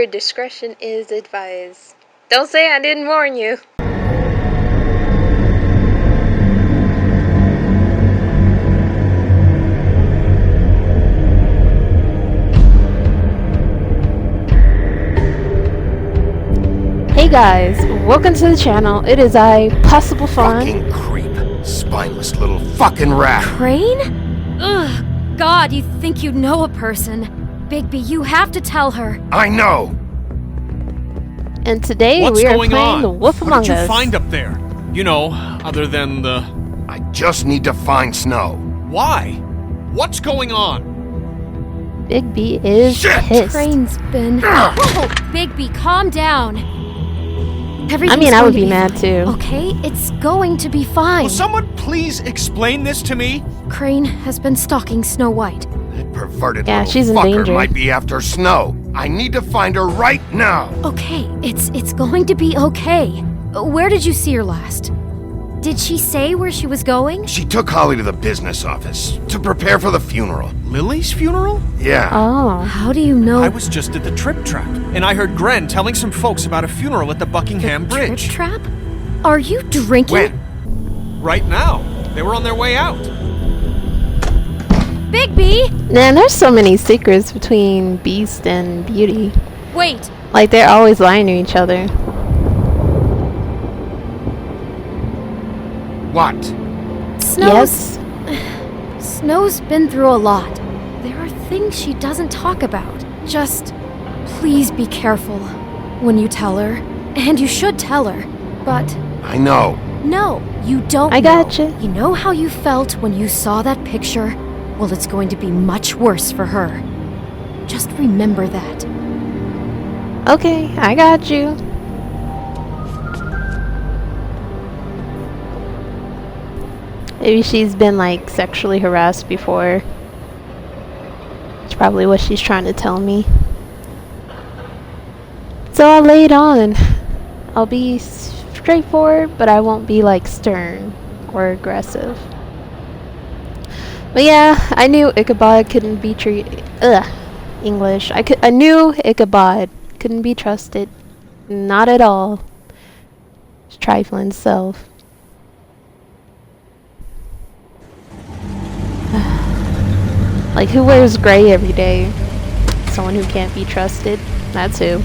Viewer discretion is advised. Don't say I didn't warn you. Hey guys, welcome to the channel. It is I, PossibleFaun. Fucking creep. Spineless little fucking rat. Crane? Ugh, God, you think you know a person. Bigby, you have to tell her. I know. And today What's we are going playing on? The Wolf What Among did you Us. find up there? You know, other than the... I just need to find Snow. Why? What's going on? Bigby is Shit! pissed. Crane's been... Whoa, Bigby, calm down. I mean, I would be mad too. Okay, it's going to be fine. Will someone please explain this to me? Crane has been stalking Snow White. That perverted Yeah, little she's in fucker danger. might be after Snow. I need to find her right now. Okay, it's going to be okay. Where did you see her last? Did she say where she was going? She took Holly to the business office to prepare for the funeral. Lily's funeral? Yeah. Oh. How do you know? I was just at the Trip Trap, and I heard Gren telling some folks about a funeral at the Buckingham Bridge. Trip trap? Are you drinking? When? Right now. They were on their way out. Bigby! Man, there's so many secrets between Beast and Beauty. Wait, Like, they're always lying to each other. What? Snow's... Yes? Snow's been through a lot. There are things she doesn't talk about. Just, please be careful when you tell her. And you should tell her. But, I know. no, you don't I know. gotcha. You know how you felt when you saw that picture? Well, it's going to be much worse for her. Just remember that. Okay, I got you. Maybe she's been, like, sexually harassed before. It's probably what she's trying to tell me. So I'll lay it on. I'll be straightforward, but I won't be, like, stern or aggressive. But yeah, I knew Ichabod couldn't be English. I knew Ichabod couldn't be trusted. Not at all. His trifling self. Like, who wears gray every day? Someone who can't be trusted. That's who.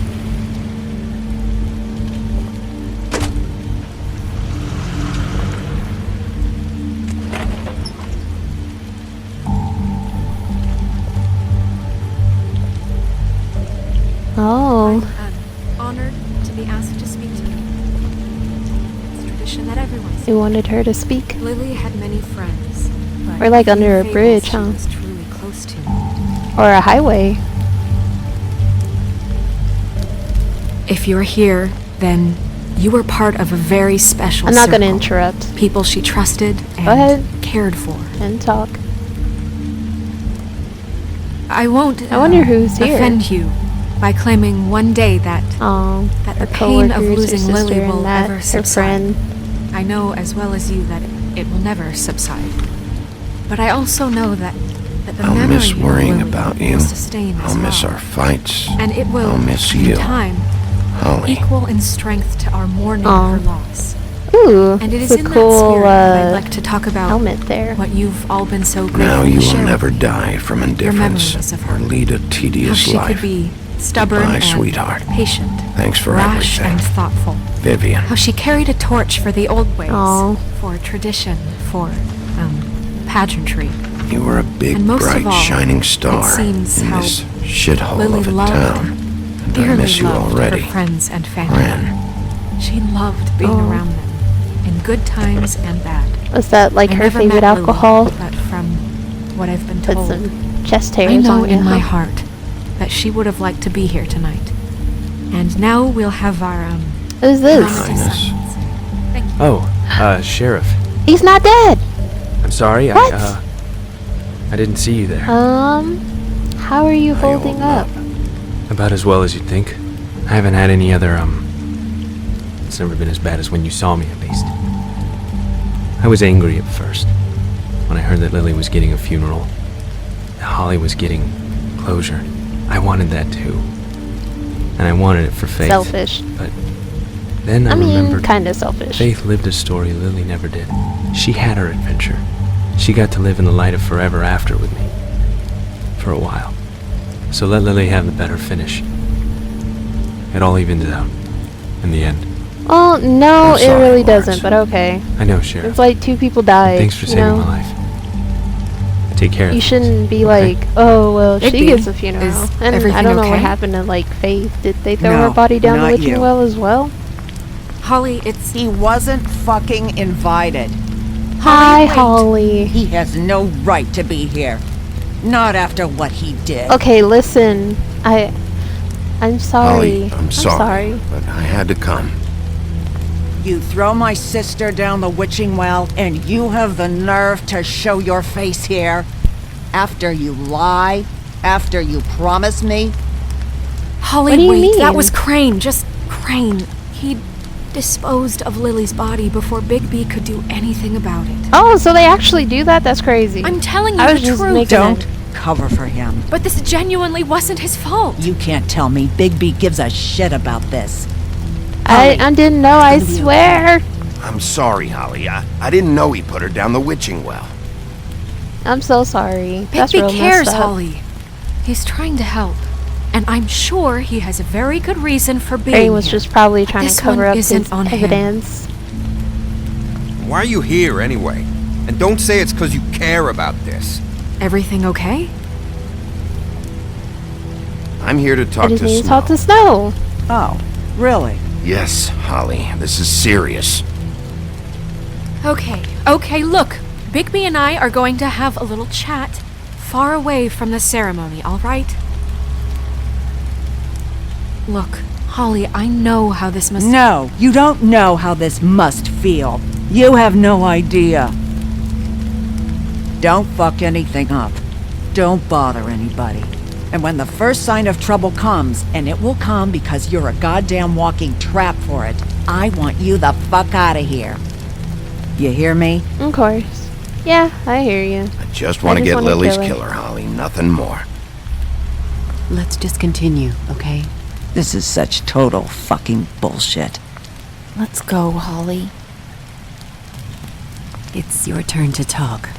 Oh. I'm honored to be asked to speak to you. It's tradition that everyone speaks. You wanted her to speak? Lily had many friends, but Or like few under a fables bridge, she huh? was truly close to. Or a highway? If you're here, then you were part of a very special I'm not gonna circle. interrupt. People she trusted and ahead. cared for. And talk. I won't I wonder who's here. offend you by claiming one day that Oh, That her the pain of coworkers, her losing sister, Lily and will that, ever her subside. friend. I know as well as you that it will never subside. But I also know that the I'll memory miss of worrying Lily about you. will sustain as I'll miss well. our fights. And it will, I'll miss in you. time, Holly. equal in strength to our mourning Aw. her loss. Ooh, And it it's is a in cool that spirit that I'd like to talk about helmet there. what you've all been so grateful Now to you share will with never me. die from Your indifference memories of or her. lead a How tedious she life. could be stubborn Goodbye, and sweetheart. patient, Thanks for rash everything. and thoughtful. Vivian. How she carried a torch for the old ways, Aw. for tradition, for, pageantry. You were a big, And most bright, of all, shining star it seems in how this shithole Lily of a loved, town. And I dearly miss you loved already. her friends and family. Ren. She loved being Aw. around them, in good times and bad. Was that like I her never favorite met Lily, alcohol? but from what I've been Put told, some chest I hairs know on you. in my huh? heart that she would have liked to be here tonight. And now we'll have our, Who's this? momentous Highness. silence. Thank you. Oh, Sheriff. He's not dead. I'm sorry, What? I didn't see you there. How are you I holding hold up? About as well as you'd think. I haven't had any other, it's never been as bad as when you saw me, at least. I was angry at first, when I heard that Lily was getting a funeral, that Holly was getting closure. I wanted that too. and I wanted it for Faith. Selfish. But then I I mean, remembered kinda selfish. Faith lived a story Lily never did. She had her adventure. She got to live in the light of forever after with me. For a while. So let Lily have the better finish. It all evens out. In the end. Oh, no, I'm it sorry, really Lawrence. doesn't, but okay. I know, Sheriff. It's like 2 people died. Thanks for you saving know? my life. Take care of You things, shouldn't be okay? like, oh, well, she Bigby, gets a funeral. is And I everything don't know what okay? happened to, like, Faith. Did they throw No, her body down the not witching you. well as well? Holly, it's... He wasn't fucking invited. Hi, wait. Holly. He has no right to be here. Not after what he did. Okay, listen. I'm sorry. Holly, I'm sorry, but I had to come. You throw my sister down the witching well, and you have the nerve to show your face here? After you lie? After you promise me? Holly, What do you wait, that mean? was Crane, just Crane. He disposed of Lily's body before Bigby could do anything about it. Oh, so they actually do that? That's crazy. I'm telling you I was the just truth. making Don't cover for him. But this genuinely wasn't his fault. You can't tell me Bigby gives a shit about this. I didn't know, I It's gonna be swear. I'm sorry, Holly. I didn't know he put her down the witching well. I'm so sorry. That's real Bigby cares, messed up. Holly. He's trying to help. And I'm sure he has a very good reason for being Crane was here. just probably trying This to cover one up isn't his on him. evidence. Why are you here anyway? And don't say it's because you care about this. Everything okay? I'm here to I talk just to need to Snow. talk to Snow. Oh, really? Yes, Holly, this is serious. Okay, look. Bigby and I are going to have a little chat far away from the ceremony, all right? Look, Holly, I know how this must... No, you don't know how this must feel. You have no idea. Don't fuck anything up. Don't bother anybody. And when the first sign of trouble comes, and it will come because you're a goddamn walking trap for it, I want you the fuck out of here. You hear me? Of course. Yeah, I hear you. I just want to just get wanna Lily's kill her. killer, Holly. Nothing more. Let's just continue, okay? This is such total fucking bullshit. Let's go, Holly. It's your turn to talk.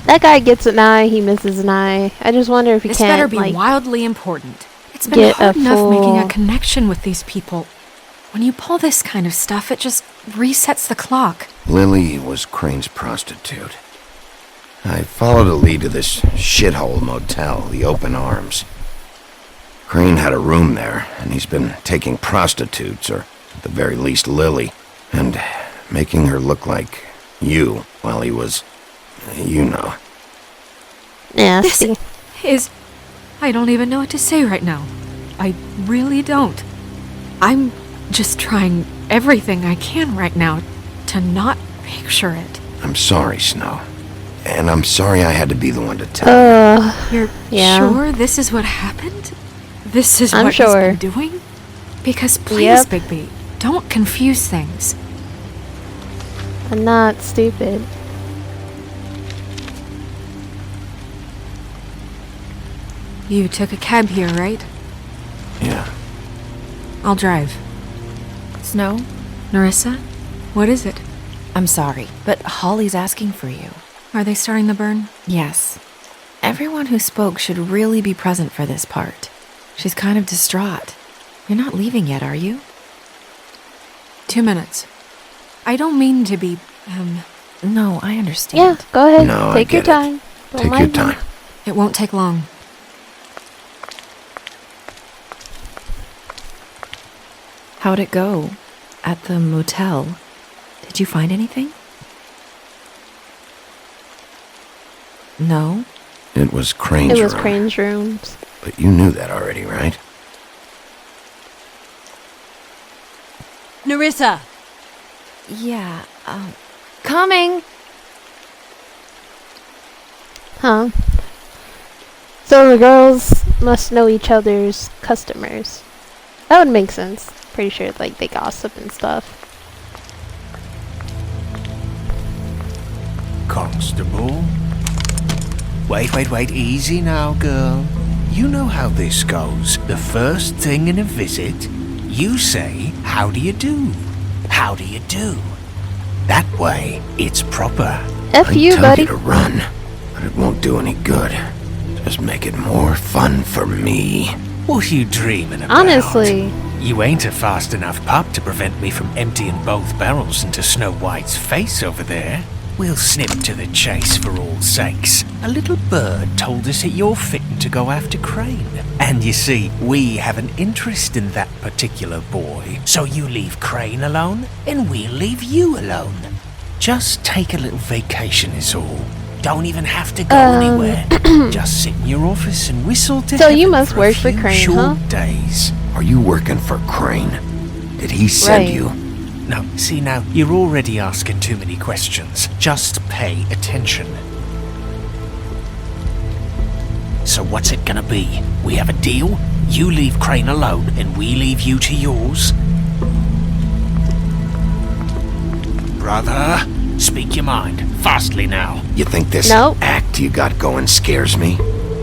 That guy gets an eye, he misses an eye. I just wonder if he This better can't, be like, wildly important. It's been get hard a enough making a full- connection with these people. When you pull this kind of stuff, it just resets the clock. Lily was Crane's prostitute. I followed a lead to this shithole motel, the Open Arms. Crane had a room there, and he's been taking prostitutes, or at the very least Lily, and making her look like you while he was, you know. nasty. Is... I don't even know what to say right now. I really don't. I'm just trying everything I can right now to not picture it. I'm sorry, Snow. And I'm sorry I had to be the one to tell you. You're Yeah. sure this is what happened? This is I'm what sure. he's been doing? Because please, Yep. Bigby, don't confuse things. I'm not stupid. You took a cab here, right? Yeah. I'll drive. Snow, Narissa, what is it? I'm sorry, but Holly's asking for you. Are they starting the burn? Yes. Everyone who spoke should really be present for this part. She's kind of distraught. You're not leaving yet, are you? 2 minutes. I don't mean to be, No, I understand. Yeah, go ahead. No, I Take your get it. time. Don't Take your mind me. time. it won't take long. How'd it go? At the motel? Did you find anything? No? It was Crane's It was room. Crane's rooms. But you knew that already, right? Narissa! Yeah, coming! Huh. So the girls must know each other's customers. That would make sense. Pretty sure, like, they gossip and stuff. Constable. Wait, easy now, girl. You know how this goes. The first thing in a visit, you say, how do you do? How do you do? That way, it's proper. F you, I tell buddy. you to run, but it won't do any good. Just make it more fun for me. What are you dreaming about? Honestly. You ain't a fast enough pup to prevent me from emptying both barrels into Snow White's face over there. We'll snip to the chase for all sakes. A little bird told us that you're fitting to go after Crane. And you see, we have an interest in that particular boy. So you leave Crane alone, and we'll leave you alone. Just take a little vacation is all. Don't even have to go anywhere. Just sit in your office and whistle to So you heaven must for a work for few Crane, short huh? days. Are you working for Crane? Did he send Right. you? No, see now, you're already asking too many questions. Just pay attention. So what's it gonna be? We have a deal? You leave Crane alone and we leave you to yours? Brother, speak your mind. Fastly now. You think this Nope. act you got going scares me?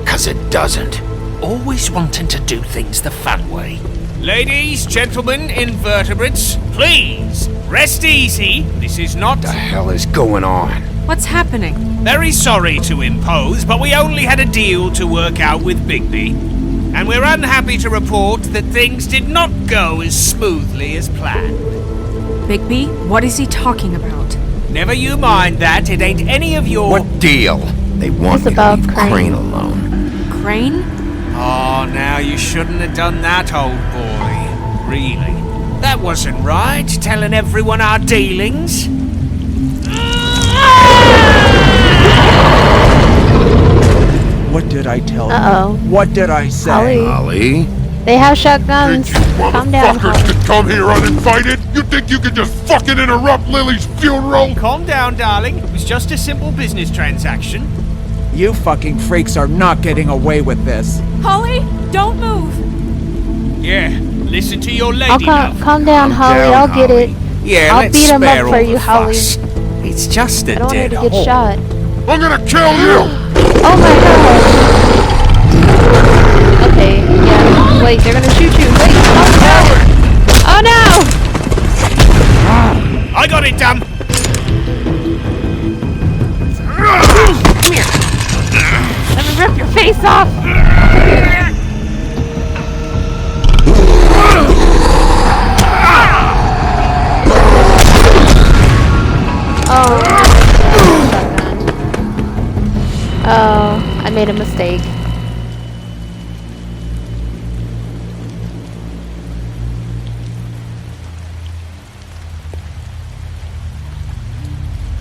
'Cause it doesn't. Always wanting to do things the fun way. Ladies, gentlemen, invertebrates, please, rest easy. This is not... What the hell is going on? What's happening? Very sorry to impose, but we only had a deal to work out with Bigby. And we're unhappy to report that things did not go as smoothly as planned. Bigby, what is he talking about? Never you mind that, it ain't any of your... What deal? They want It's me to about leave Crane. Crane alone. Crane? Oh, now you shouldn't have done that, old boy. Really. That wasn't right, telling everyone our dealings. What did I tell you? Uh-oh. What did I say? Ollie? They have shotguns. Calm down, Holly. Could come here uninvited? You think you could just fucking interrupt Lily's funeral? Calm down, darling. It was just a simple business transaction. You fucking freaks are not getting away with this. Holly, don't move! Yeah, listen to your lady, I'll love. calm down, Holly. down, I'll get it. Yeah, I'll let's beat him spare up all for the you, Holly. fuss. It's just a I don't want her dead to get hole. shot. I'm gonna kill you! Oh my god. Okay, yeah. Wait, they're gonna shoot you. Wait, oh no! I got it, damn. Come here. Let me rip your face off. Oh, I made a mistake.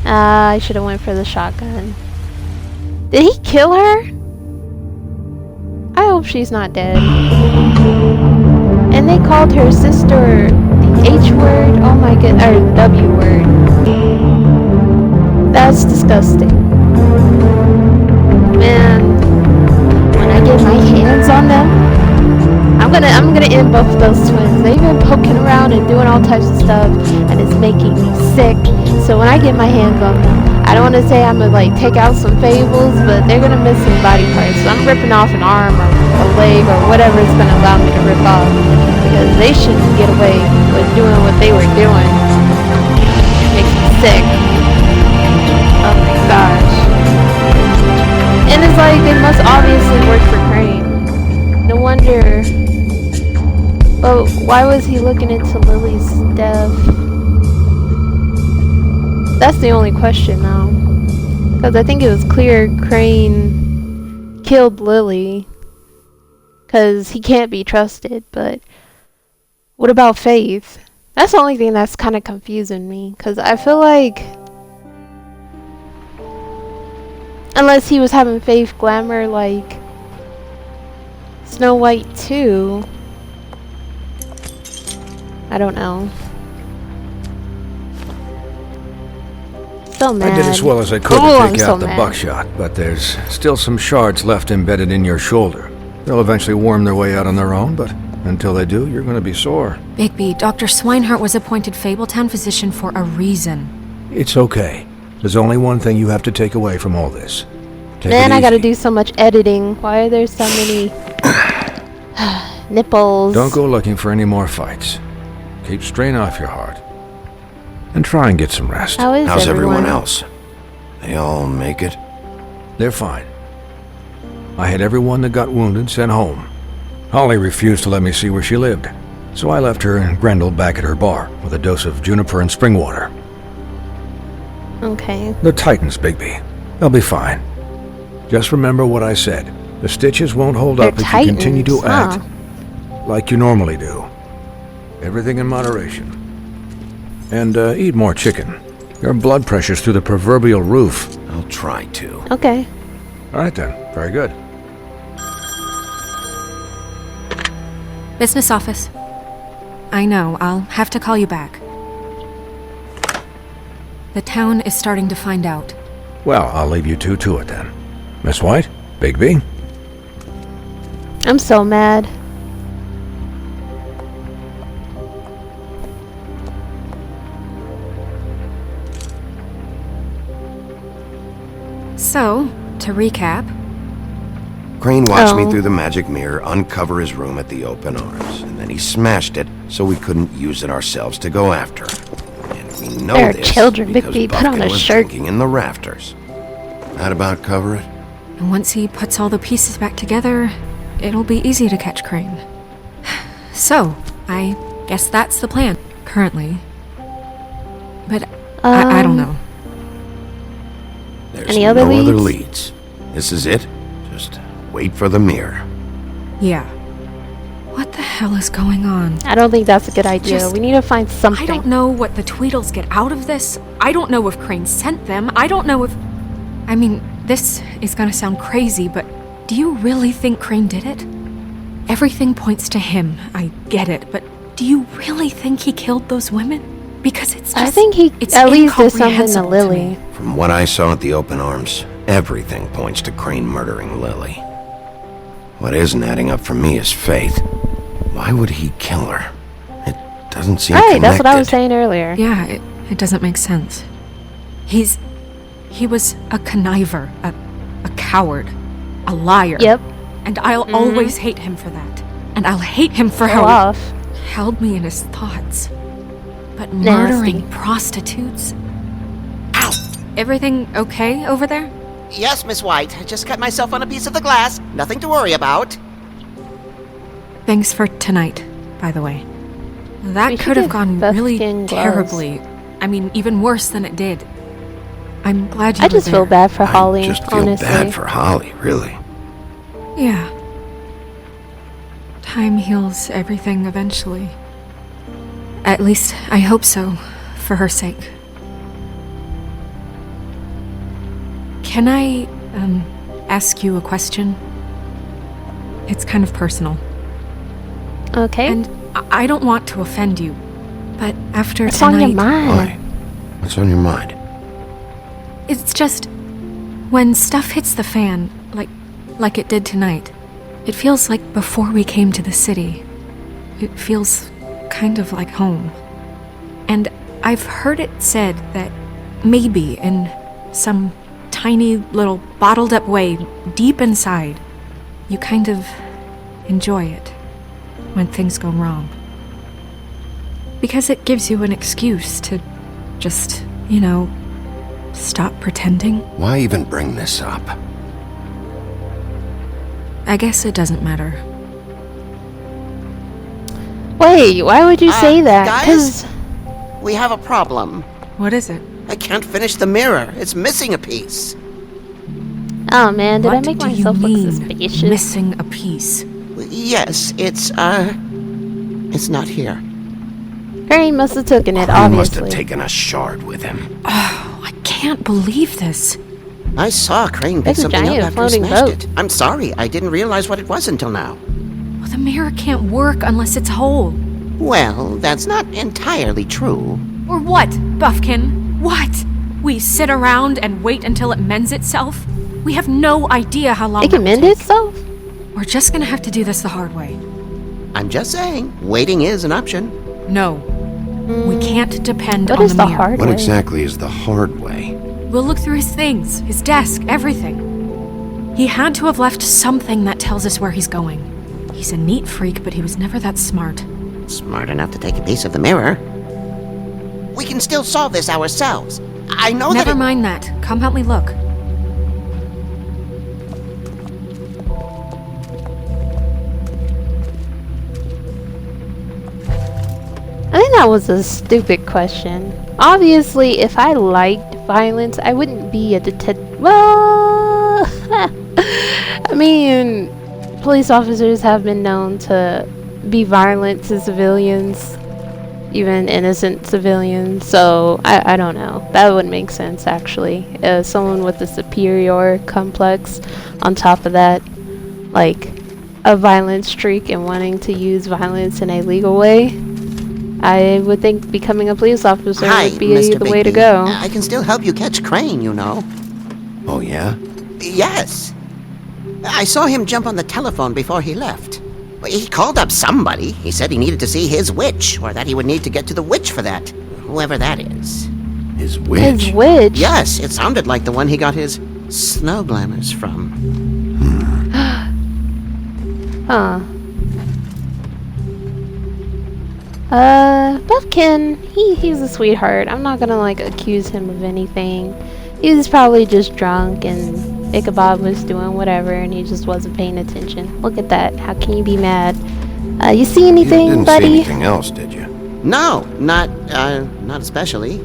I should have went for the shotgun. Did he kill her? I hope she's not dead. And they called her sister the H word. Oh my god, or W word. That's disgusting. Man, when I get my hands on them, I'm gonna end both of those twins. They've been poking around and doing all types of stuff, and it's making me sick. So when I get my hands on them, I don't want to say I'm gonna like take out some fables, but they're gonna miss some body parts. So I'm ripping off an arm or a leg or whatever is gonna allow me to rip off, because they shouldn't get away with doing what they were doing. It makes me sick. Oh my gosh. And it's like they must obviously work for Crane. No wonder. But why was he looking into Lily's death? That's the only question now. Because I think it was clear Crane killed Lily. Because he can't be trusted. But what about Faith? That's the only thing that's kind of confusing me. Because I feel like, unless he was having Faith glamour like Snow White too. I don't know. So mad. I did as well as I could Oh, to I'm take so out the mad. buckshot, but there's still some shards left embedded in your shoulder. They'll eventually worm their way out on their own, but until they do, you're going to be sore. Bigby, Dr. Swinehart was appointed Fabletown physician for a reason. It's okay. There's only one thing you have to take away from all this. Take Man, it I gotta easy. do so much editing. Why are there so many nipples? Don't go looking for any more fights. Keep strain off your heart. And try and get some rest. How's everyone else? They all make it? They're fine. I had everyone that got wounded sent home. Holly refused to let me see where she lived, so I left her and Grendel back at her bar with a dose of juniper and spring water. Okay. They're Titans, Bigby. They'll be fine. Just remember what I said. The stitches won't hold up if you continue to act like you normally do. Everything in moderation. And eat more chicken. Your blood pressure's through the proverbial roof. I'll try to. Okay. All right then. Very good. Business office. I know, I'll have to call you back. The town is starting to find out. Well, I'll leave you two to it then. Miss White? Bigby? I'm so mad. So, to recap... Crane watched me through the magic mirror uncover his room at the open arms, and then he smashed it so we couldn't use it ourselves to go after him. And we know There are this children, because Bigby. Put on Buffkin a was shirt. drinking in the rafters. That about cover it? And once he puts all the pieces back together, it'll be easy to catch Crane. So, I guess that's the plan, currently. But I don't know. There's Any other no other leads? leads. This is it. Just wait for the mirror. Yeah. What the hell is going on? I don't think that's a good idea. We need to find something. I don't know what the Tweedles get out of this. I don't know if Crane sent them. I don't know if... I mean, this is gonna sound crazy, but do you really think Crane did it? Everything points to him. I get it, but do you really think he killed those women? Because it's just... I think he it's at least did something to incomprehensible Lily. me. From what I saw at the open arms, everything points to Crane murdering Lily. What isn't adding up for me is Faith. Why would he kill her? It doesn't seem Right, that's what I was connected. saying earlier. Yeah, it doesn't make sense. He was a conniver, a coward, a liar. Yep. And I'll always hate him for that. And I'll hate him for how off. he held me in his thoughts. But Nasty. murdering prostitutes? Ow! Everything okay over there? Yes, Miss White. I just cut myself on a piece of the glass. Nothing to worry about. Thanks for tonight, by the way. That We should could have give gone Beth really skin gloves. terribly. I mean, even worse than it did. I'm glad you I were just feel there. bad for Holly, Just feel honestly. bad for Holly, really. Yeah. Time heals everything eventually. At least, I hope so, for her sake. Can I, ask you a question? It's kind of personal. Okay. And I don't want to offend you, but after What's tonight... on your mind? Why? What's on your mind? It's just... when stuff hits the fan, like it did tonight, it feels like before we came to the city. It feels kind of like home. And I've heard it said that maybe in some tiny little bottled up way deep inside, you kind of enjoy it when things go wrong. Because it gives you an excuse to just, stop pretending. Why even bring this up? I guess it doesn't matter. Wait, why would you say that? Guys, we have a problem. What is it? I can't finish the mirror. It's missing a piece. Oh man, did I What make do you myself look mean, suspicious? missing a piece? Yes, it's not here. Crane must have taken it, He must have obviously. taken a shard with him. Oh, I can't believe this. I saw Crane pick It's a something up giant after he floating smashed boat. it. I'm sorry, I didn't realize what it was until now. Well, the mirror can't work unless it's whole. Well, that's not entirely true. Or what, Buffkin? What? We sit around and wait until it mends itself? We have no idea how long It can mend itself? We're just gonna have to do this the hard way. I'm just saying, waiting is an option. No. We can't depend What on is the the mirror. hard What way? exactly is the hard way? We'll look through his things, his desk, everything. He had to have left something that tells us where he's going. He's a neat freak, but he was never that smart. Smart enough to take a piece of the mirror. We can still solve this ourselves. I know that. Never mind that. Come help me look. I think that was a stupid question. Obviously, if I liked violence, I wouldn't be a detective. Well, I mean, police officers have been known to be violent to civilians, even innocent civilians, so I don't know. That would make sense, actually. Someone with a superior complex on top of that, like a violent streak and wanting to use violence in a legal way, I would think becoming a police officer would be Mr. the way to Bigby. go. I can still help you catch Crane, you know. Oh, yeah? Yes. I saw him jump on the telephone before he left. He called up somebody. He said he needed to see his witch, or that he would need to get to the witch for that. Whoever that is. His witch? His witch? Yes, it sounded like the one he got his snow glamours from. Huh. Buffkin, he's a sweetheart. I'm not gonna, like, accuse him of anything. He was probably just drunk and Ichabod was doing whatever and he just wasn't paying attention. Look at that. How can you be mad? You see anything, you didn't buddy? see anything else, did you? No, not especially.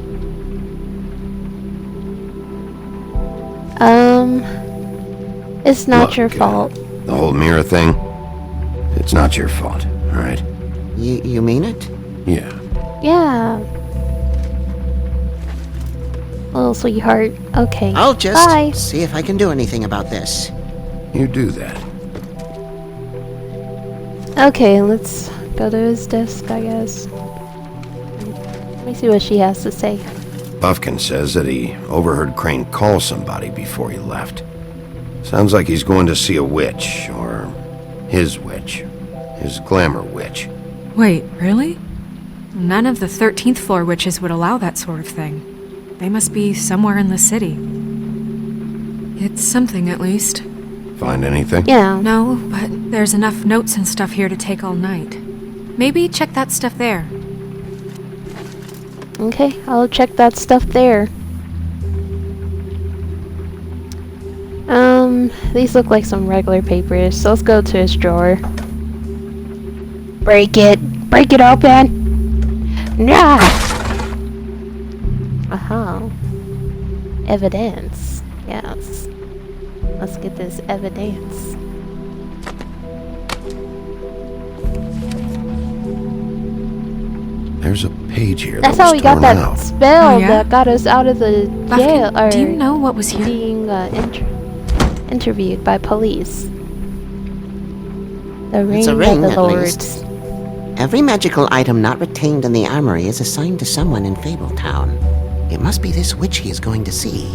It's not Look, your fault. The whole mirror thing, it's not your fault, alright? You mean it? Yeah. Yeah. Little sweetheart. Okay. I'll just Bye. see if I can do anything about this. You do that. Okay, let's go to his desk, I guess. Let me see what she has to say. Buffkin says that he overheard Crane call somebody before he left. Sounds like he's going to see a witch, or his witch. His glamour witch. Wait, really? None of the 13th floor witches would allow that sort of thing. They must be somewhere in the city. It's something, at least. Find anything? Yeah. No, but there's enough notes and stuff here to take all night. Maybe check that stuff there. Okay, I'll check that stuff there. These look like some regular papers, so let's go to his drawer. Break it! Break it open! Nah! Uh-huh. Evidence. Yes. Let's get this evidence. There's a page here That's that how was we got torn that out. spell Oh, yeah? that got us out of the jail. Buffkin, do you know what was here? Being interviewed by police. The ring, It's a ring, of the at Lords. least. Every magical item not retained in the armory is assigned to someone in Fabletown. It must be this witch he is going to see.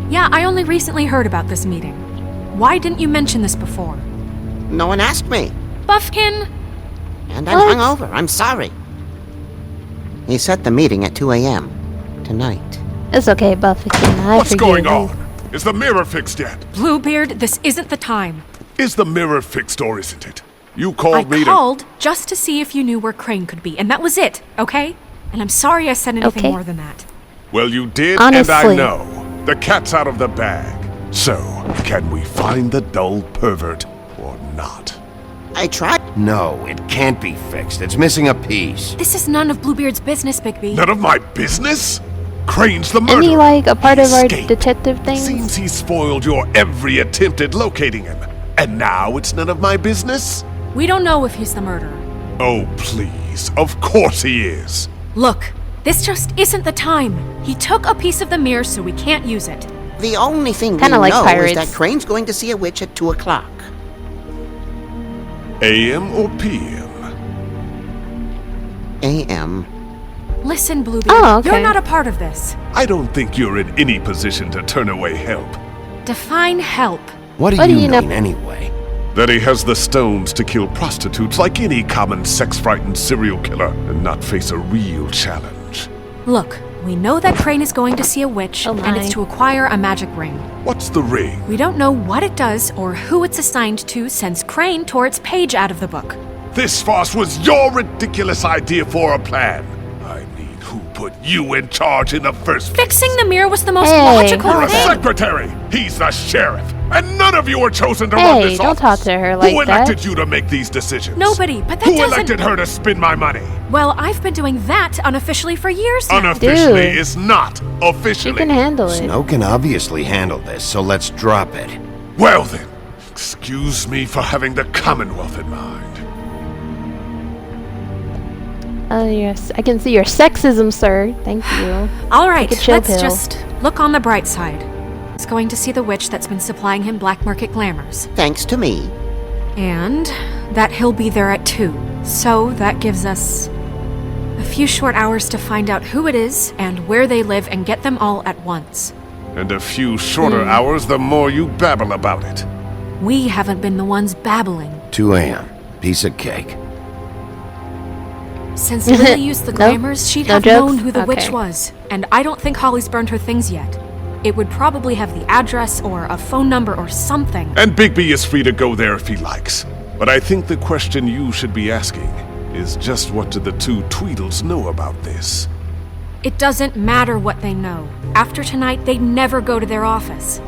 Yeah, I only recently heard about this meeting. Why didn't you mention this before? No one asked me. Buffkin! And I'm hungover. I'm sorry. He set the meeting at 2 a.m. tonight. It's okay, Buffkin. What's going on? Is the mirror fixed yet? Bluebeard, this isn't the time. Is the mirror fixed or isn't it? You called me I to... called just to see if you knew where Crane could be, and that was it, okay? And I'm sorry I said anything Okay. more than that. Well, you did, Honestly. and I know. The cat's out of the bag. So, can we find the dull pervert or not? I tried. No, it can't be fixed. It's missing a piece. This is none of Bluebeard's business, Bigby. None of my business? Crane's the murderer. Isn't he like a part of our Escaped. detective things? Seems he spoiled your every attempt at locating him. And now it's none of my business? We don't know if he's the murderer. Oh, please. Of course he is. Look, this just isn't the time. He took a piece of the mirror, so we can't use it. The only thing we Kinda like know pirates. is that Crane's going to see a witch at 2 o'clock. AM or PM? AM. Listen, Bluebeard, Oh, okay. you're not a part of this. I don't think you're in any position to turn away help. Define help. What do you mean anyway? That he has the stones to kill prostitutes like any common sex-frightened serial killer and not face a real challenge. Look, We know that Crane is going to see a witch, and it's to acquire a magic ring. What's the ring? We don't know what it does or who it's assigned to since Crane tore its page out of the book. This farce was your ridiculous idea for a plan. I mean, who put you in charge in the first place? Fixing the mirror was the most logical You're a thing. secretary! He's the sheriff! And none of you were chosen to run this don't office! talk to her like Who that. elected you to make these decisions? Nobody, but that Who doesn't... elected her to spend my money? Well, I've been doing that unofficially for years now. Unofficially is not officially. She can handle it. Snow can obviously handle this, so let's drop it. Well then, excuse me for having the Commonwealth in mind. Yes, I can see your sexism, sir. Thank you. All right, Take a chill let's pill. just look on the bright side. He's going to see the witch that's been supplying him black market glamours. Thanks to me. And that he'll be there at 2. So that gives us a few short hours to find out who it is and where they live and get them all at once. And a few shorter hours, the more you babble about it. We haven't been the ones babbling. 2 a.m. Piece of cake. Since Lily used the glamours, she'd No have jokes? known who the witch Okay. was. And I don't think Holly's burned her things yet. It would probably have the address or a phone number or something. And Bigby is free to go there if he likes. But I think the question you should be asking is just what do the 2 Tweedles know about this? It doesn't matter what they know. After tonight, they'd never go to their office.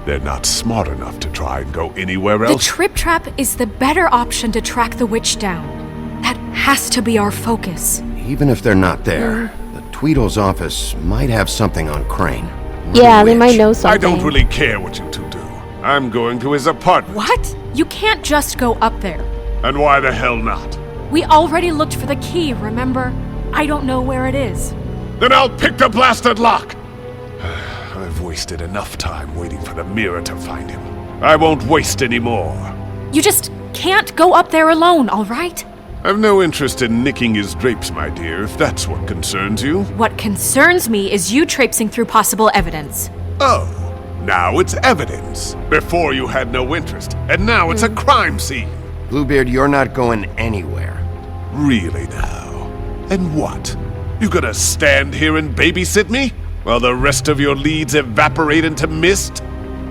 They're not smart enough to try and go anywhere The else. Trip Trap is the better option to track the witch down. That has to be our focus. Even if they're not there, the Tweedle's office might have something on Crane. Yeah, they might know I something. don't really care what you 2 do. I'm going to his apartment. What? You can't just go up there. And why the hell not? We already looked for the key, remember? I don't know where it is. Then I'll pick the blasted lock! I've wasted enough time waiting for the mirror to find him. I won't waste any more. You just can't go up there alone, all right? I've no interest in nicking his drapes, my dear, if that's what concerns you. What concerns me is you traipsing through possible evidence. Oh, now it's evidence. Before you had no interest, and now it's a crime scene. Bluebeard, you're not going anywhere. Really now? And what? You gonna stand here and babysit me? While the rest of your leads evaporate into mist?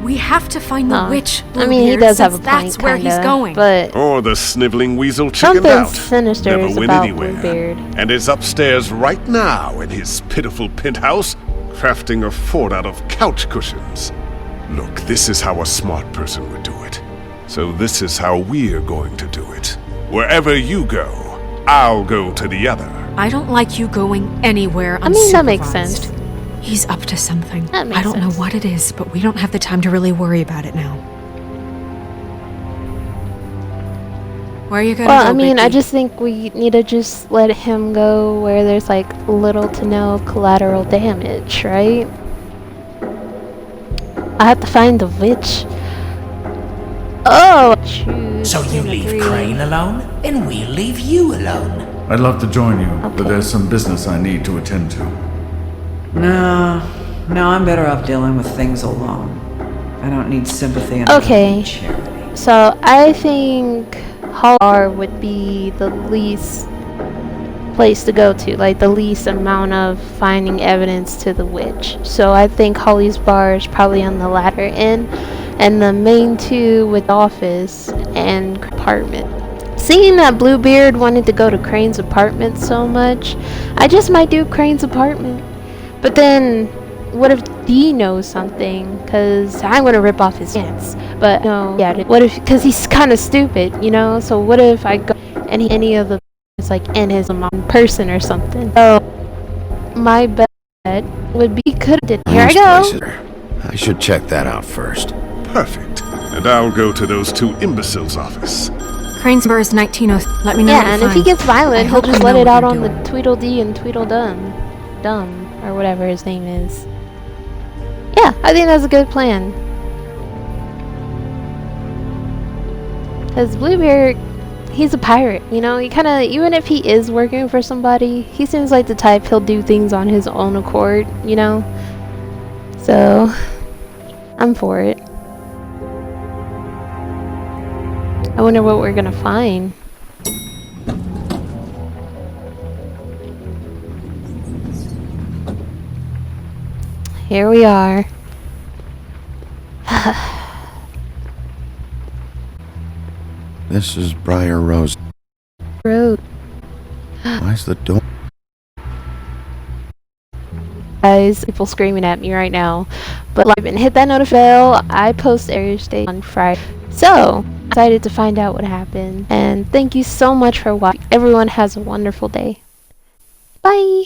We have to find the witch, I mean, he Bluebeard, does have a since point, that's where he's kinda, going. but Or the sniveling weasel chickened something out. sinister Never is went about anywhere. Bluebeard. And is upstairs right now in his pitiful penthouse, crafting a fort out of couch cushions. Look, this is how a smart person would do it. So this is how we're going to do it. Wherever you go, I'll go to the other. I don't like you going anywhere unsupervised. I mean, that makes sense. He's up to something. That makes I don't know sense. what it is, but we don't have the time to really worry about it now. Where are you going? Well, I mean, I just think we need to just let him go where there's like little to no collateral damage, right? I have to find the witch. Oh, choose. So you leave Crane alone, and we'll leave you alone. I'd love to join you, but there's some business I need to attend to. No, I'm better off dealing with things alone. I don't need sympathy and Okay, so I think Hall would be the least place to go to, like the least amount of finding evidence to the witch. So I think Holly's bar is probably on the latter end, and the main 2 with office and apartment. Seeing that Bluebeard wanted to go to Crane's apartment so much, I just might do Crane's apartment. But then, what if Dee knows something? Because I'm going to rip off his pants. But no, yeah, what if, because he's kind of stupid, you know? So what if I go and any of the is like in his own person or something? So my bet would be could have. Here I go. I should check that out first. Perfect. And I'll go to those 2 imbeciles' office. Crane's bar is 19. Let me know. Yeah, and if he gets violent, he'll just let it out on the doing. Tweedledee and Tweedledum. Or whatever his name is. Yeah, I think that's a good plan. Because Bluebeard, he's a pirate, you know? He kind of, even if he is working for somebody, he seems like the type he'll do things on his own accord, you know? So, I'm for it. I wonder what we're gonna find. here we are. This is Briar Rose. Road. Why's the door? Guys, people screaming at me right now. But like and hit that notification bell. I post Area State on Friday. So, I'm excited to find out what happened. And thank you so much for watching. Everyone has a wonderful day. Bye!